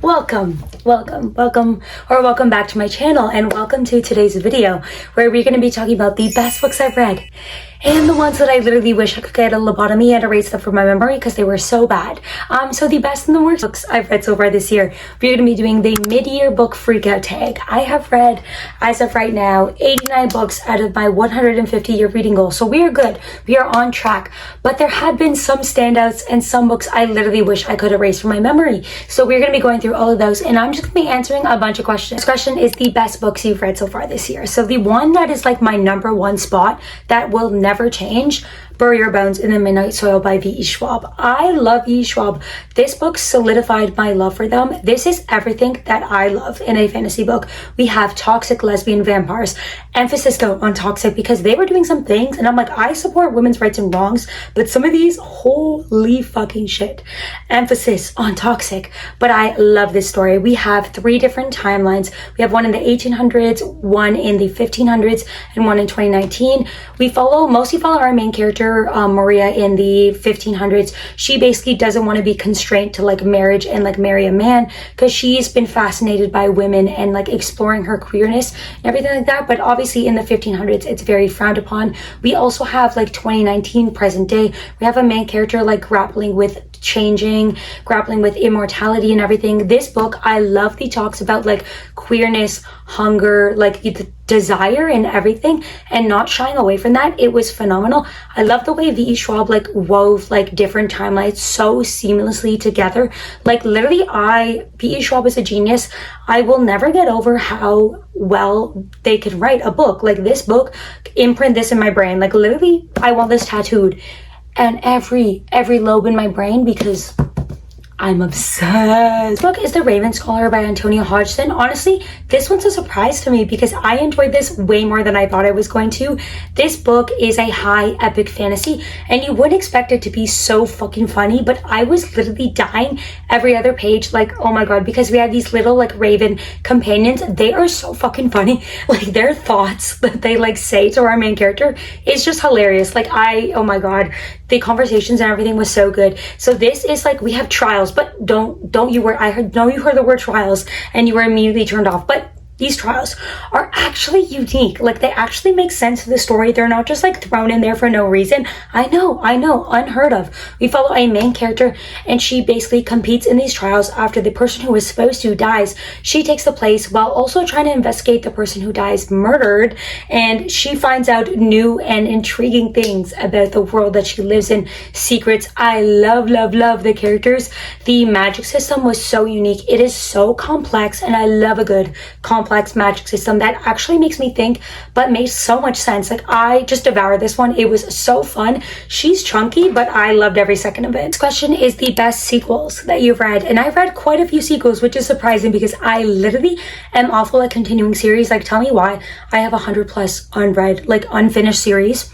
Welcome back to my channel, and welcome to today's video where we're going to be talking about the best books I've read and the ones that I literally wish I could get a lobotomy and erase them from my memory because they were so bad. So the best and the worst books I've read so far this year. We're going to be doing the mid-year book freakout tag. I have read, as of right now, 89 books out of my 150-year reading goal. So we are good. We are on track. But there have been some standouts and some books I literally wish I could erase from my memory. So we're going to be going through all of those, and I'm just going to be answering a bunch of questions. This question is the best books you've read so far this year. So the one that is like my number one spot that will never change, Bury Your Bones in the Midnight Soil by V.E. Schwab. I love V.E. Schwab. This book solidified my love for them. This is everything that I love in a fantasy book. We have toxic lesbian vampires. Emphasis though on toxic because they were doing some things, and I'm like, I support women's rights and wrongs, but some of these, holy fucking shit. Emphasis on toxic. But I love this story. We have 3 different timelines. We have one in the 1800s, one in the 1500s, and one in 2019. We mostly follow our main character, Maria, in the 1500s. She basically doesn't want to be constrained to like marriage and like marry a man because she's been fascinated by women and like exploring her queerness and everything like that. But obviously in the 1500s, it's very frowned upon. We also have like 2019, present day. We have a main character like grappling with changing, grappling with immortality and everything. This book, I love the talks about like queerness, hunger, like the desire and everything, and not shying away from that. It was phenomenal. I love the way V.E. Schwab like wove like different timelines so seamlessly together. Like literally, V.E. Schwab is a genius. I will never get over how well they can write a book. Like this book, imprint this in my brain. Like literally, I want this tattooed and every lobe in my brain because I'm obsessed. This book is The Raven Scholar by Antonia Hodgson. Honestly, this one's a surprise to me because I enjoyed this way more than I thought I was going to. This book is a high epic fantasy, and you wouldn't expect it to be so fucking funny, but I was literally dying every other page. Like, oh my god, because we have these little like raven companions. They are so fucking funny. Like their thoughts that they like say to our main character is just hilarious. Like oh my god, the conversations and everything was so good. So this is like, we have trials, but don't you worry. I know you heard the word trials and you were immediately turned off, but these trials are actually unique. Like they actually make sense to the story. They're not just like thrown in there for no reason. I know, unheard of. We follow a main character and she basically competes in these trials after the person who was supposed to dies. She takes the place while also trying to investigate the person who dies murdered, and she finds out new and intriguing things about the world that she lives in, secrets. I love the characters. The magic system was so unique. It is so complex, and I love a good complex magic system that actually makes me think but makes so much sense. Like I just devoured this one. It was so fun. She's chunky, but I loved every second of it. This question is the best sequels that you've read, and I've read quite a few sequels, which is surprising because I literally am awful at continuing series. Like tell me why. I have 100+ unread, like unfinished series.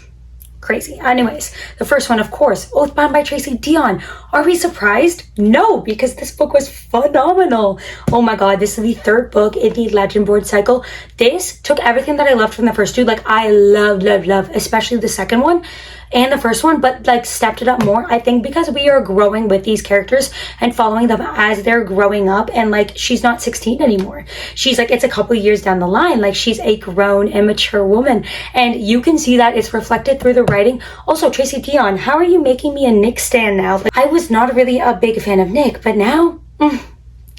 Crazy. Anyways, the first one, of course, Oathbound by Tracy Deonn. Are we surprised? No, because this book was phenomenal. Oh my god, this is the 3rd book in the Legend Board cycle. This took everything that I loved from the first 2. Like I love, especially the second one and the first one, but like stepped it up more, I think, because we are growing with these characters and following them as they're growing up. And like she's not 16 anymore. She's like, it's a couple years down the line. Like she's a grown and mature woman, and you can see that it's reflected through the writing. Also, Tracy Deonn, how are you making me a Nick stan now? Like, I was not really a big fan of Nick, but now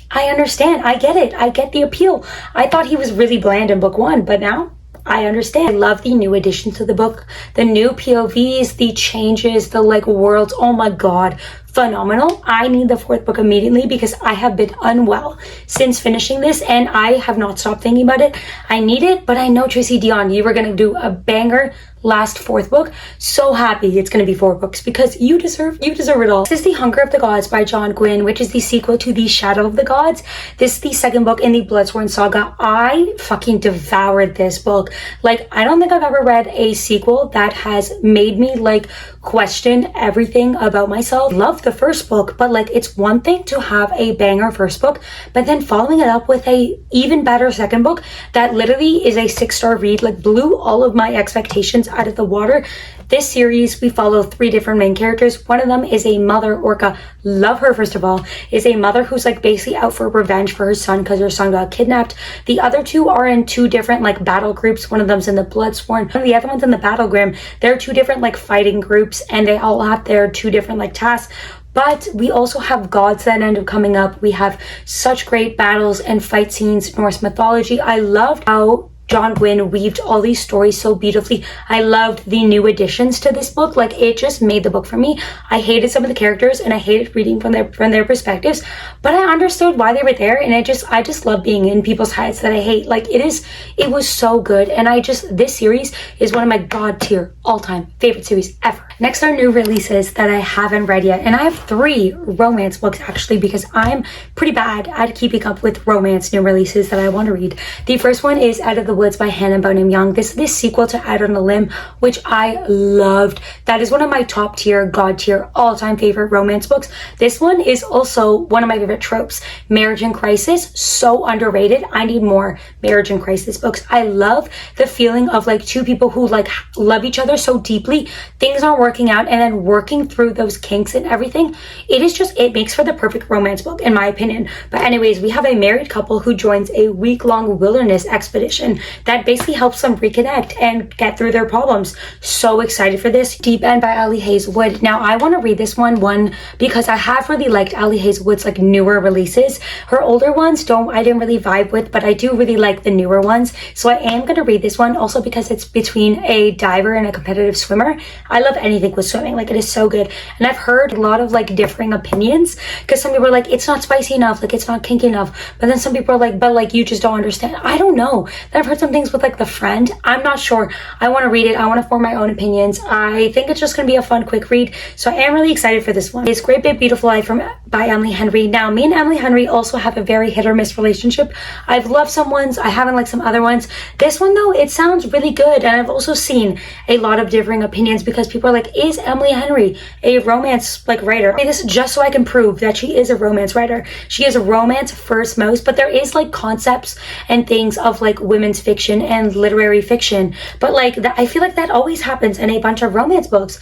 I understand. I get it. I get the appeal. I thought he was really bland in book 1, but now I understand. I love the new additions to the book, the new POVs, the changes, the like worlds. Oh my god, phenomenal. I need the 4th book immediately because I have been unwell since finishing this and I have not stopped thinking about it. I need it, but I know Tracy Deonn, you were gonna do a banger last 4th book. So happy it's gonna be 4 books because you deserve it all. This is The Hunger of the Gods by John Gwynne, which is the sequel to The Shadow of the Gods. This is the 2nd book in the Bloodsworn saga. I fucking devoured this book. Like I don't think I've ever read a sequel that has made me like question everything about myself. Love the first book, but like it's one thing to have a banger first book, but then following it up with a even better second book that literally is a 6-star read, like blew all of my expectations out of the water. This series, we follow 3 different main characters. One of them is a mother, Orca. Love her, first of all. Is a mother who's like basically out for revenge for her son because her son got kidnapped. The other 2 are in 2 different like battle groups. One of them's in the Bloodsworn, and the other one's in the Battlegrim. They're 2 different like fighting groups, and they all have their 2 different like tasks. But we also have gods that end up coming up. We have such great battles and fight scenes, Norse mythology. I loved how John Gwynne weaved all these stories so beautifully. I loved the new additions to this book. Like, it just made the book for me. I hated some of the characters and I hated reading from their perspectives, but I understood why they were there, and I just love being in people's heads that I hate. Like, it was so good, and this series is one of my god tier all-time favorite series ever. Next are new releases that I haven't read yet, and I have 3 romance books actually, because I'm pretty bad at keeping up with romance new releases that I want to read. The first one is Out of the Woods by Hannah Bonham Young. This is the sequel to Out on a Limb, which I loved. That is one of my top tier, god tier, all-time favorite romance books. This one is also one of my favorite tropes. Marriage in crisis, so underrated. I need more marriage in crisis books. I love the feeling of like 2 people who like love each other so deeply, things aren't working out, and then working through those kinks and everything. It makes for the perfect romance book in my opinion. But anyways, we have a married couple who joins a week-long wilderness expedition that basically helps them reconnect and get through their problems. So excited for this. Deep End by Ali Hazelwood. Now I want to read this one because I have really liked Ali Hazelwood's like newer releases. Her older ones I didn't really vibe with, but I do really like the newer ones. So I am going to read this one also because it's between a diver and a competitive swimmer. I love anything with swimming. Like, it is so good. And I've heard a lot of like differing opinions, because some people are like, it's not spicy enough, like it's not kinky enough. But then some people are like, but like you just don't understand. I don't know. Then I've heard some things with like The Friend. I'm not sure. I want to read it. I want to form my own opinions. I think it's just going to be a fun, quick read. So I am really excited for this one. It's Great Big Beautiful Life by Emily Henry. Now, me and Emily Henry also have a very hit or miss relationship. I've loved some ones. I haven't liked some other ones. This one though, it sounds really good. And I've also seen a lot of differing opinions because people are like, is Emily Henry a romance like writer? This is just so I can prove that she is a romance writer. She is a romance first most, but there is like concepts and things of like women's fiction and literary fiction, but like that, I feel like that always happens in a bunch of romance books.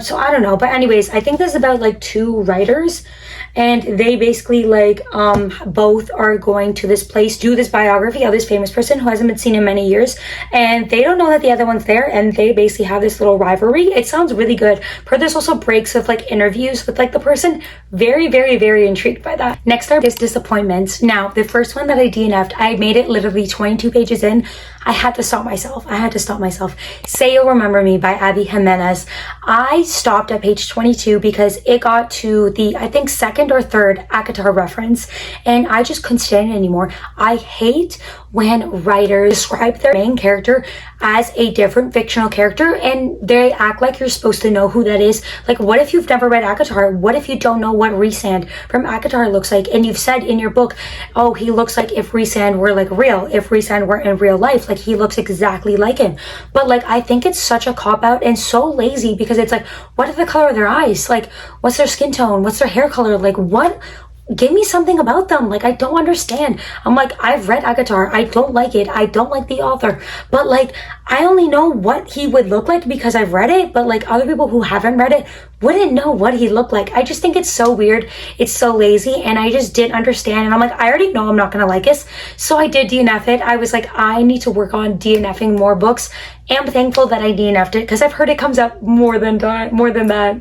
So I don't know, but anyways, I think this is about like 2 writers, and they basically like both are going to this place, do this biography of this famous person who hasn't been seen in many years, and they don't know that the other one's there, and they basically have this little rivalry. It sounds really good. Per this also breaks with like interviews with like the person. Very, very, very intrigued by that. Next up is Disappointments. Now, the first one that I DNF'd, I made it literally 22 pages in. I had to stop myself. Say You'll Remember Me by Abby Jimenez. I stopped at page 22 because it got to the, I think, 2nd or 3rd ACOTAR reference, and I just couldn't stand it anymore. I hate when writers describe their main character as a different fictional character and they act like you're supposed to know who that is. Like, what if you've never read ACOTAR? What if you don't know what Rhysand from ACOTAR looks like, and you've said in your book, oh, he looks like if Rhysand were like real, if Rhysand were in real life, like he looks exactly like him. But like, I think it's such a cop-out and so lazy, because it's like, what is the color of their eyes? Like, what's their skin tone? What's their hair color? Like, what? Give me something about them. Like, I don't understand. I'm like, I've read ACOTAR. I don't like it. I don't like the author. But like, I only know what he would look like because I've read it. But like, other people who haven't read it wouldn't know what he looked like. I just think it's so weird. It's so lazy. And I just didn't understand. And I'm like, I already know I'm not going to like this. So I did DNF it. I was like, I need to work on DNFing more books. I'm thankful that I DNF'd it because I've heard it comes up more than that.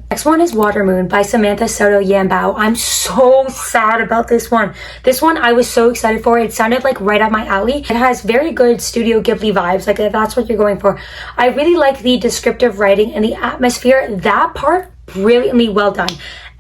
Next one is Watermoon by Samantha Soto Yambao. I'm so sad about this one. This one I was so excited for. It sounded like right up my alley. It has very good Studio Ghibli vibes. Like, if that's what you're going for. I really like the descriptive writing and the atmosphere. That part, brilliantly well done.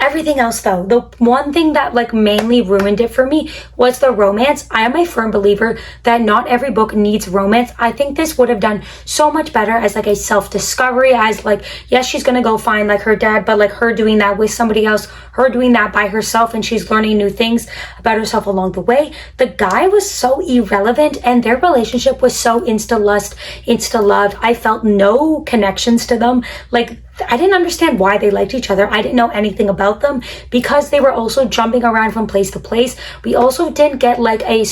Everything else though, the one thing that like mainly ruined it for me was the romance. I am a firm believer that not every book needs romance. I think this would have done so much better as like a self-discovery, as like, yes, she's gonna go find like her dad, but like her doing that with somebody else, her doing that by herself, and she's learning new things about herself along the way. The guy was so irrelevant and their relationship was so insta-lust, insta-love. I felt no connections to them. Like, I didn't understand why they liked each other. I didn't know anything about about them, because they were also jumping around from place to place, we also didn't get like I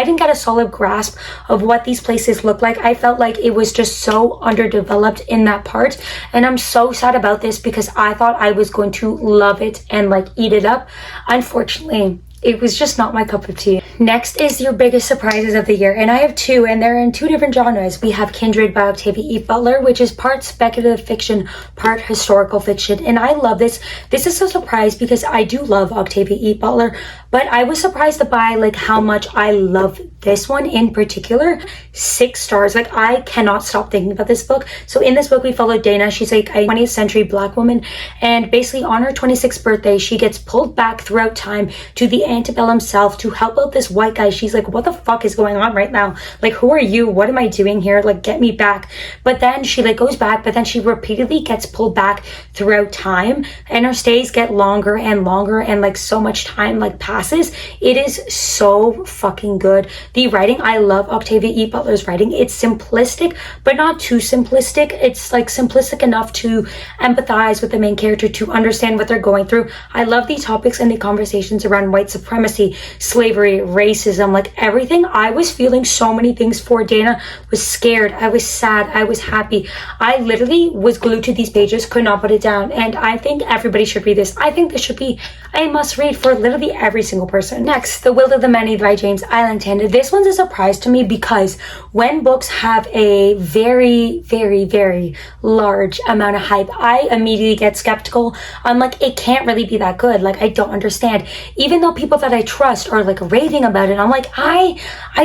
didn't get a solid grasp of what these places look like. I felt like it was just so underdeveloped in that part, and I'm so sad about this because I thought I was going to love it and like eat it up. Unfortunately, it was just not my cup of tea. Next is your biggest surprises of the year, and I have two, and they're in two different genres. We have Kindred by Octavia E. Butler, which is part speculative fiction, part historical fiction, and I love this. This is a surprise because I do love Octavia E. Butler, but I was surprised by like how much I love this one in particular. 6 stars. Like, I cannot stop thinking about this book. So in this book, we follow Dana. She's like a 20th century Black woman, and basically on her 26th birthday, she gets pulled back throughout time to the antebellum South to help out this white guy. She's like, what the fuck is going on right now? Like, who are you? What am I doing here? Like, get me back. But then she like goes back, but then she repeatedly gets pulled back throughout time, and her stays get longer and longer, and like so much time like passes. It is so fucking good. The writing, I love Octavia E. Butler's writing. It's simplistic, but not too simplistic. It's like simplistic enough to empathize with the main character, to understand what they're going through. I love the topics and the conversations around white supremacy, slavery, racism, like everything. I was feeling so many things for Dana. Was scared, I was sad, I was happy. I literally was glued to these pages, could not put it down, and I think everybody should read this. I think this should be a must read for literally every single person. Next, The Will of the Many by James Islandton. This one's a surprise to me because when books have a very, very, very large amount of hype, I immediately get skeptical. I'm like, it can't really be that good. Like, I don't understand. Even though people that I trust are like raving about it, I'm like, I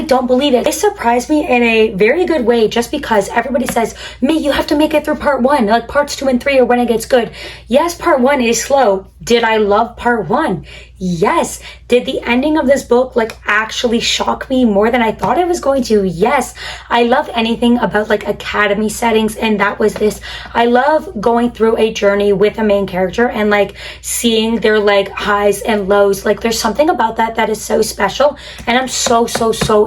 don't believe it. It surprised me in a very good way, just because everybody says, me, you have to make it through part 1. Like, parts 2 and 3 are when it gets good. Yes, part 1 is slow. Did I love part 1? Yes. Did the ending of this book like actually shock me more than I thought it was going to? Yes. I love anything about like academy settings, and that was this. I love going through a journey with a main character and like seeing their like highs and lows. Like, there's something about that that is so special, and I'm so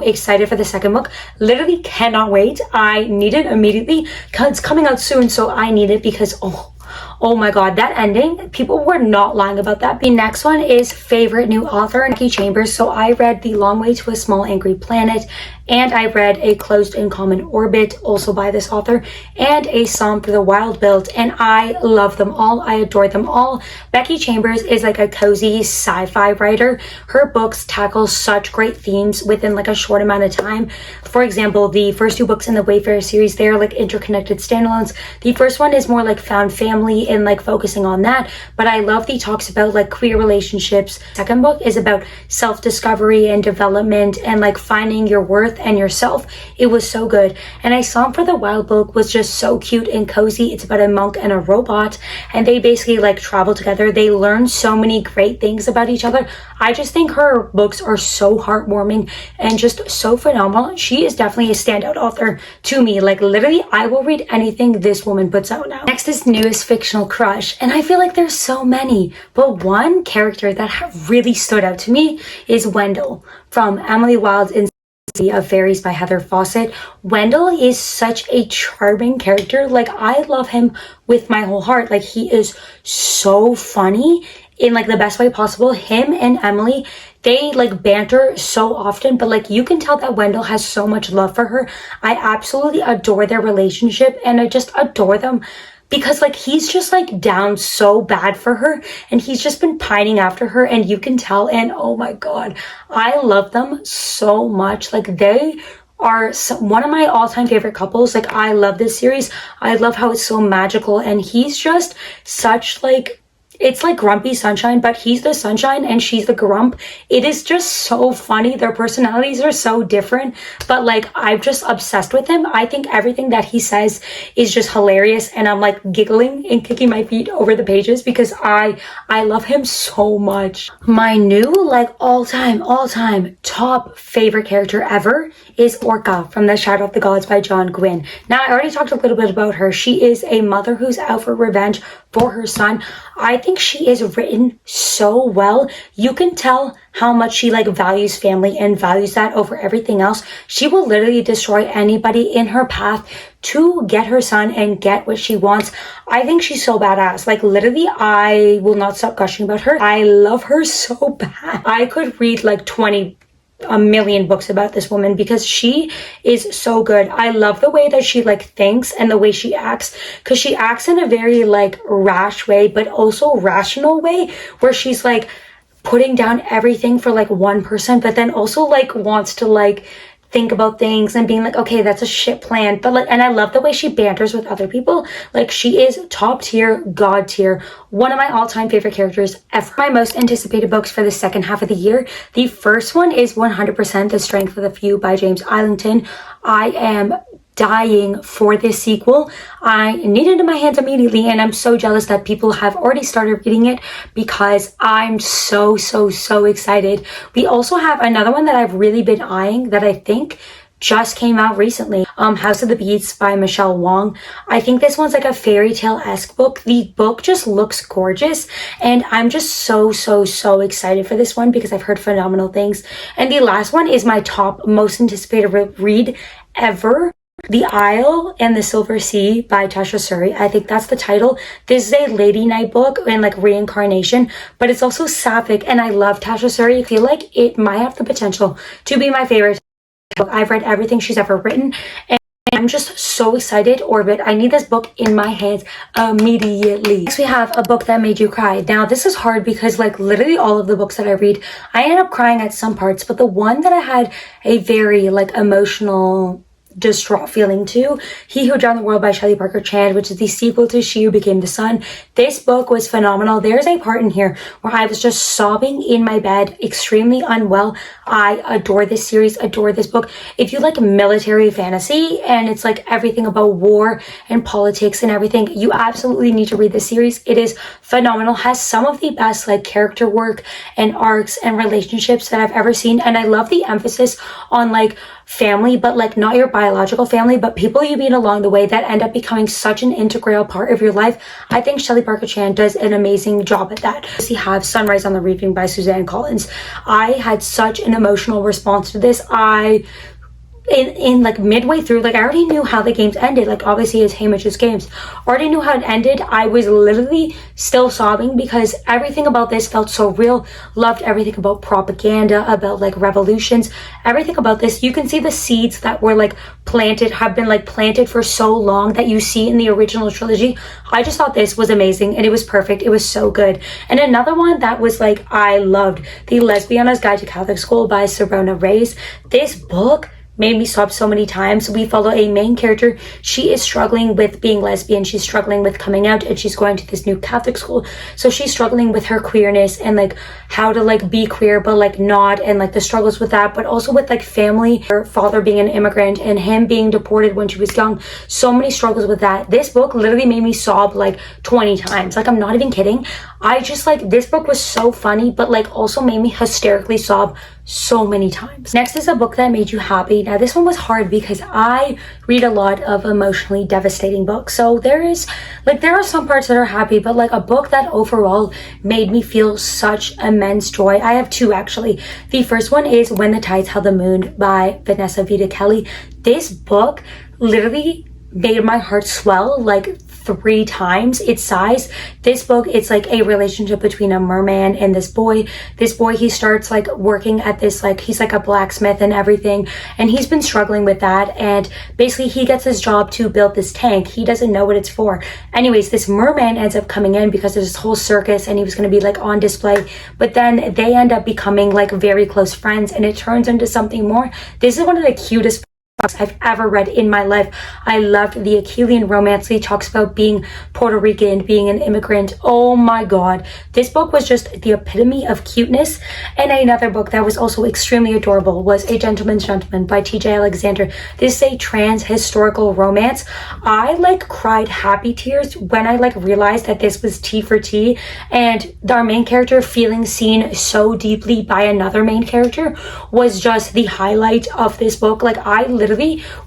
excited for the second book. Literally cannot wait. I need it immediately because it's coming out soon, so I need it because oh my god, that ending, people were not lying about that. The next one is favorite new author, Becky Chambers. So I read The Long Way to a Small Angry Planet, and I read A Closed and Common Orbit, also by this author, and A Psalm for the Wild Built, and I love them all. I adore them all. Becky Chambers is like a cozy sci-fi writer. Her books tackle such great themes within like a short amount of time. For example, the first 2 books in the Wayfarer series, they're like interconnected standalones. The first one is more like found family and like focusing on that, but I love the talks about like queer relationships. Second book is about self-discovery and development and like finding your worth and yourself. It was so good. And A Psalm for the Wild Book was just so cute and cozy. It's about a monk and a robot, and they basically like travel together. They learn so many great things about each other. I just think her books are so heartwarming and just so phenomenal. She is definitely a standout author to me. Like, literally, I will read anything this woman puts out now. Next is newest fictional crush, and I feel like there's so many, but one character that really stood out to me is Wendell from Emily Wilde's of Fairies by Heather Fawcett. Wendell is such a charming character. Like, I love him with my whole heart. Like, he is so funny in like the best way possible. Him and Emily, they like banter so often, but like you can tell that Wendell has so much love for her. I absolutely adore their relationship, and I just adore them because like he's just like down so bad for her, and he's just been pining after her, and you can tell. And oh my god, I love them so much. Like, they are one of my all-time favorite couples. Like, I love this series. I love how it's so magical, and he's just such like, it's like Grumpy Sunshine, but he's the sunshine and she's the grump. It is just so funny. Their personalities are so different, but like, I'm just obsessed with him. I think everything that he says is just hilarious, and I'm like giggling and kicking my feet over the pages because I love him so much. My new like all-time top favorite character ever is Orca from The Shadow of the Gods by John Gwynne. Now, I already talked a little bit about her. She is a mother who's out for revenge for her son. I think she is written so well. You can tell how much she like values family and values that over everything else. She will literally destroy anybody in her path to get her son and get what she wants. I think she's so badass. Like literally, I will not stop gushing about her. I love her so bad. I could read like 20 a million books about this woman because she is so good. I love the way that she like thinks and the way she acts, because she acts in a very like rash way but also rational way, where she's like putting down everything for like one person, but then also like wants to like think about things and being like, okay, that's a shit plan. But like, and I love the way she banters with other people. Like she is top tier, god tier, one of my all-time favorite characters ever. My most anticipated books for the second half of the year. The first one is 100% The Strength of the Few by James Islington. I am dying for this sequel. I need it in my hands immediately, and I'm so jealous that people have already started reading it because I'm so excited. We also have another one that I've really been eyeing that I think just came out recently, House of the Beasts by Michelle Wong. I think this one's like a fairy tale-esque book. The book just looks gorgeous, and I'm just so excited for this one because I've heard phenomenal things. And the last one is my top most anticipated read ever, The Isle and the Silver Sea by Tasha Suri. I think that's the title. This is a lady night book and like reincarnation, but it's also sapphic, and I love Tasha Suri. I feel like it might have the potential to be my favorite book. I've read everything she's ever written, and I'm just so excited. Orbit, I need this book in my hands immediately. Next we have A Book That Made You Cry. Now this is hard because like literally all of the books that I read, I end up crying at some parts, but the one that I had a very like emotional distraught feeling to, He Who Drowned the World by Shelley Parker Chan, which is the sequel to She Who Became the Sun. This book was phenomenal. There's a part in here where I was just sobbing in my bed, extremely unwell. I adore this series, adore this book. If you like military fantasy and it's like everything about war and politics and everything, you absolutely need to read this series. It is phenomenal, has some of the best like character work and arcs and relationships that I've ever seen. And I love the emphasis on like family, but like not your biological family, but people you meet along the way that end up becoming such an integral part of your life. I think Shelley Parker Chan does an amazing job at that. We have Sunrise on the Reaping by Suzanne Collins. I had such an emotional response to this. In like midway through, like I already knew how the games ended. Like obviously it's Hamish's games. Already knew how it ended. I was literally still sobbing because everything about this felt so real. Loved everything about propaganda, about like revolutions, everything about this. You can see the seeds that were like planted, have been like planted for so long that you see in the original trilogy. I just thought this was amazing and it was perfect. It was so good. And another one that was like, I loved, The Lesbiana's Guide to Catholic School by Serona Reyes. This book made me sob so many times. We follow a main character. She is struggling with being lesbian. She's struggling with coming out, and she's going to this new Catholic school. So she's struggling with her queerness and like how to like be queer but like not, and like the struggles with that, but also with like family, her father being an immigrant and him being deported when she was young. So many struggles with that. This book literally made me sob like 20 times. Like I'm not even kidding. I just like, this book was so funny, but like also made me hysterically sob so many times. Next is A Book That Made You Happy. Now this one was hard because I read a lot of emotionally devastating books. So there are some parts that are happy, but like a book that overall made me feel such immense joy. I have two actually. The first one is When the Tides Held the Moon by Vanessa Vita Kelly. This book literally made my heart swell like 3 times its size. This book, it's like a relationship between a merman and this boy. This boy, he starts like working at this, like he's like a blacksmith and everything, and he's been struggling with that, and basically he gets his job to build this tank. He doesn't know what it's for. Anyways, this merman ends up coming in because there's this whole circus and he was going to be like on display, but then they end up becoming like very close friends and it turns into something more. This is one of the cutest books I've ever read in my life. I loved the Achillean romance. He talks about being Puerto Rican, being an immigrant. Oh my god, this book was just the epitome of cuteness. And another book that was also extremely adorable was A Gentleman's Gentleman by TJ Alexander. This is a trans historical romance. I like cried happy tears when I like realized that this was T for T, and our main character feeling seen so deeply by another main character was just the highlight of this book. Like I literally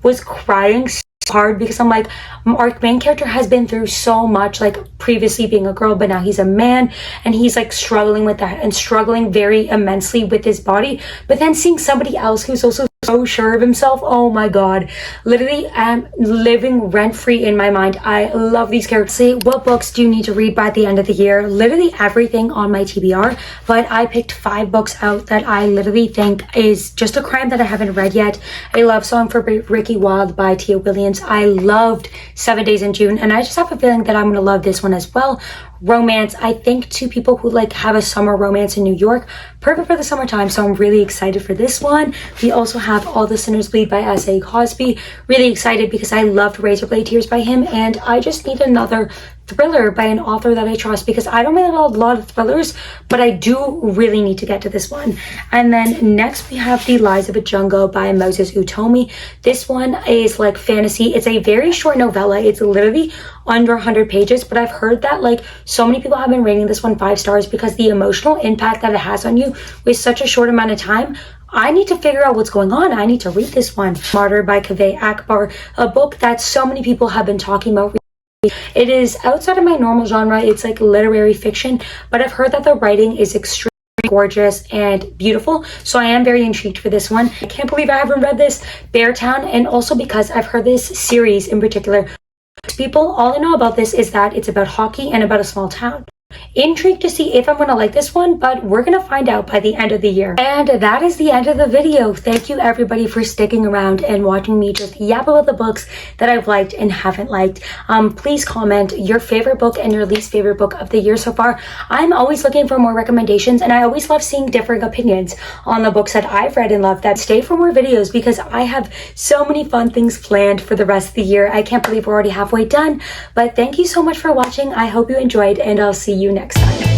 was crying so hard because I'm like, our main character has been through so much, like previously being a girl, but now he's a man and he's like struggling with that and struggling very immensely with his body, but then seeing somebody else who's also so sure of himself. Oh my god, literally am living rent-free in my mind. I love these characters. See, what books do you need to read by the end of the year? Literally everything on my TBR, but I picked 5 books out that I literally think is just a crime that I haven't read yet. A Love Song for Ricky Wilde by Tia Williams. I loved 7 Days in June, and I just have a feeling that I'm gonna love this one as well. Romance, I think, to people who like have a summer romance in New York, perfect for the summertime, so I'm really excited for this one. We also have All the Sinners Bleed by S.A. Cosby. Really excited because I loved Razorblade Tears by him, and I just need another thriller by an author that I trust, because I don't read a lot of thrillers, but I do really need to get to this one. And then next we have The Lies of a Jungle by Moses Utomi. This one is like fantasy. It's a very short novella. It's literally under 100 pages, but I've heard that like so many people have been rating this one 5 stars because the emotional impact that it has on you with such a short amount of time. I need to figure out what's going on. I need to read this one. Martyr by Kaveh Akbar, a book that so many people have been talking about. It is outside of my normal genre. It's like literary fiction, but I've heard that the writing is extremely gorgeous and beautiful, so I am very intrigued for this one. I can't believe I haven't read this, Beartown, and also because I've heard this series in particular. People, all I know about this is that it's about hockey and about a small town. Intrigued to see if I'm gonna like this one, but we're gonna find out by the end of the year. And that is the end of the video. Thank you everybody for sticking around and watching me just yap about the books that I've liked and haven't liked. Please comment your favorite book and your least favorite book of the year so far. I'm always looking for more recommendations, and I always love seeing differing opinions on the books that I've read and loved. That stay for more videos because I have so many fun things planned for the rest of the year. I can't believe we're already halfway done, but thank you so much for watching. I hope you enjoyed, and I'll see you next time.